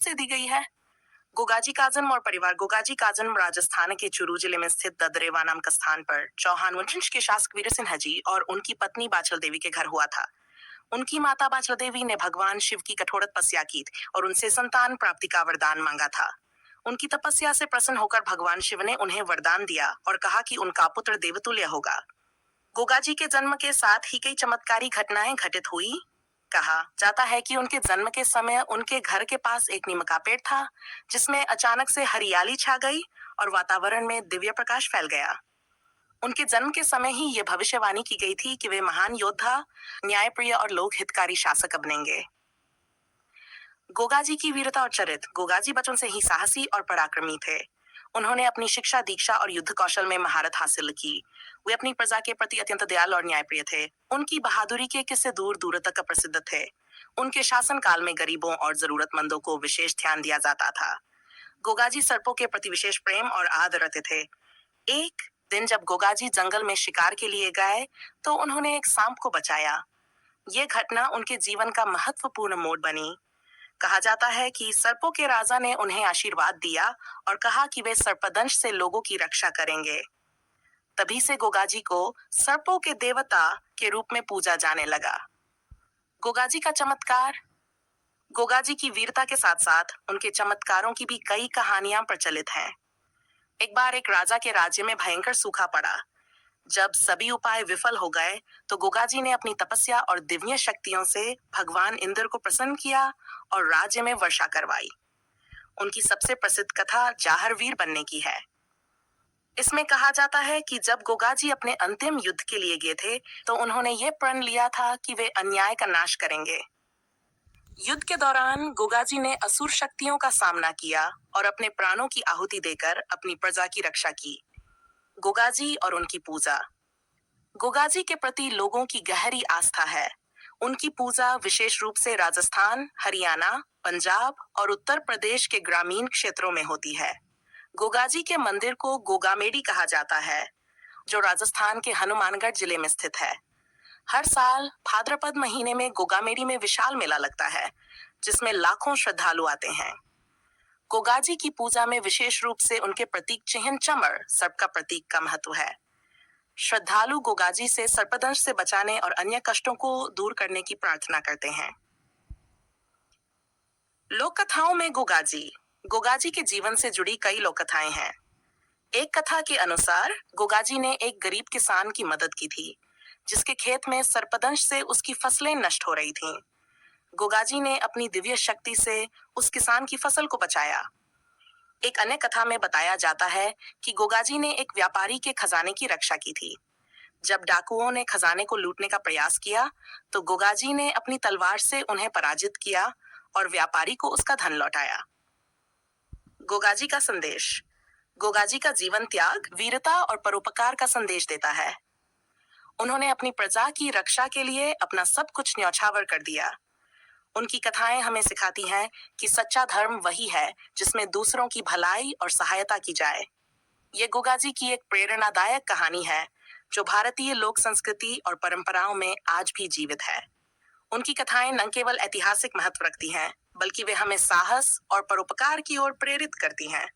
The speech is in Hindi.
से दी गई है। गोगाजी काजम और परिवार गोगाजी काजम राजस्थान के चुरू जिले में स्थित ददरेवा नाम का स्थान पर चौहान वंश के शासक वीर सिंह जी और उनकी पत्नी बाछल देवी के घर हुआ था। उनकी माता बाछल देवी ने भगवान शिव की कठोर तपस्या की और उनसे संतान प्राप्ति का वरदान मांगा था। उनकी तपस्या से प्रसन्न होकर भगवान शिव ने उन्हें वरदान दिया और कहा कि उनका पुत्र देवतुल्य होगा। गोगाजी के जन्म के साथ ही कई चमत्कारी घटनाएं घटित हुई। कहा जाता है कि उनके जन्म के समय उनके घर के पास एक नीम का पेड़ था, जिसमें अचानक से हरियाली छा गई और वातावरण में दिव्य प्रकाश फैल गया। उनके जन्म के समय ही यह भविष्यवाणी की गई थी कि वे महान योद्धा, न्यायप्रिय और लोक हितकारी शासक बनेंगे। गोगाजी की वीरता और चरित्र। गोगाजी बचपन से ही साहसी और पराक्रमी थे। उन्होंने अपनी शिक्षा, दीक्षा और युद्ध कौशल में महारत हासिल की। वे अपनी प्रजा के प्रति अत्यंत दयालु और न्यायप्रिय थे। उनकी बहादुरी के किस्से दूर दूर तक प्रसिद्ध थे। उनके शासनकाल में गरीबों और जरूरतमंदों को विशेष ध्यान दिया जाता था। गोगाजी सर्पों के प्रति विशेष प्रेम और आदर रखते थे। एक दिन जब गोगाजी जंगल में शिकार के लिए गए तो उन्होंने एक सांप को बचाया। ये घटना उनके जीवन का महत्वपूर्ण मोड़ बनी। कहा जाता है कि सर्पों के राजा ने उन्हें आशीर्वाद दिया और कहा कि वे सर्पदंश से लोगों की रक्षा करेंगे। तभी से गोगाजी को सर्पों के देवता के रूप में पूजा जाने लगा। गोगाजी का चमत्कार। गोगाजी की वीरता के साथ साथ उनके चमत्कारों की भी कई कहानियां प्रचलित हैं। एक बार एक राजा के राज्य में भयंकर सूखा पड़ा। जब सभी उपाय विफल हो गए तो गोगाजी ने अपनी तपस्या और दिव्य शक्तियों से भगवान इंद्र को प्रसन्न किया और राज्य में वर्षा करवाई। उनकी सबसे प्रसिद्ध कथा जाहरवीर बनने की है। इसमें कहा जाता है कि जब गोगाजी अपने अंतिम युद्ध के लिए गए थे तो उन्होंने ये प्रण लिया था कि वे अन्याय का नाश करेंगे। युद्ध के दौरान गोगाजी ने असुर शक्तियों का सामना किया और अपने प्राणों की आहुति देकर अपनी प्रजा की रक्षा की। गोगाजी और उनकी पूजा। गोगाजी के प्रति लोगों की गहरी आस्था है। उनकी पूजा विशेष रूप से राजस्थान, हरियाणा, पंजाब और उत्तर प्रदेश के ग्रामीण क्षेत्रों में होती है। गोगाजी के मंदिर को गोगामेडी कहा जाता है, जो राजस्थान के हनुमानगढ़ जिले में स्थित है। हर साल भाद्रपद महीने में गोगामेडी में विशाल मेला लगता है, जिसमें लाखों श्रद्धालु आते हैं। गोगाजी की पूजा में विशेष रूप से उनके प्रतीक चिन्ह चमर, सर्प का प्रतीक का महत्व है। श्रद्धालु गोगाजी से सर्पदंश से बचाने और अन्य कष्टों को दूर करने की प्रार्थना करते हैं। लोक कथाओं में गोगाजी। गोगाजी के जीवन से जुड़ी कई लोक कथाएं हैं। एक कथा के अनुसार गोगाजी ने एक गरीब किसान की मदद की थी, जिसके खेत में सर्पदंश से उसकी फसलें नष्ट हो रही थीं। गोगाजी ने अपनी दिव्य शक्ति से उस किसान की फसल को बचाया। एक अन्य कथा में बताया जाता है कि गोगाजी ने एक व्यापारी के खजाने की रक्षा की थी। जब डाकुओं ने खजाने को लूटने का प्रयास किया तो गोगाजी ने अपनी तलवार से उन्हें पराजित किया और व्यापारी को उसका धन लौटाया। गोगाजी का संदेश। गोगाजी का जीवन त्याग, वीरता और परोपकार का संदेश देता है। उन्होंने अपनी प्रजा की रक्षा के लिए अपना सब कुछ न्यौछावर कर दिया। उनकी कथाएं हमें सिखाती हैं कि सच्चा धर्म वही है जिसमें दूसरों की भलाई और सहायता की जाए। ये गोगाजी की एक प्रेरणादायक कहानी है जो भारतीय लोक संस्कृति और परंपराओं में आज भी जीवित है। उनकी कथाएं न केवल ऐतिहासिक महत्व रखती हैं, बल्कि वे हमें साहस और परोपकार की ओर प्रेरित करती हैं।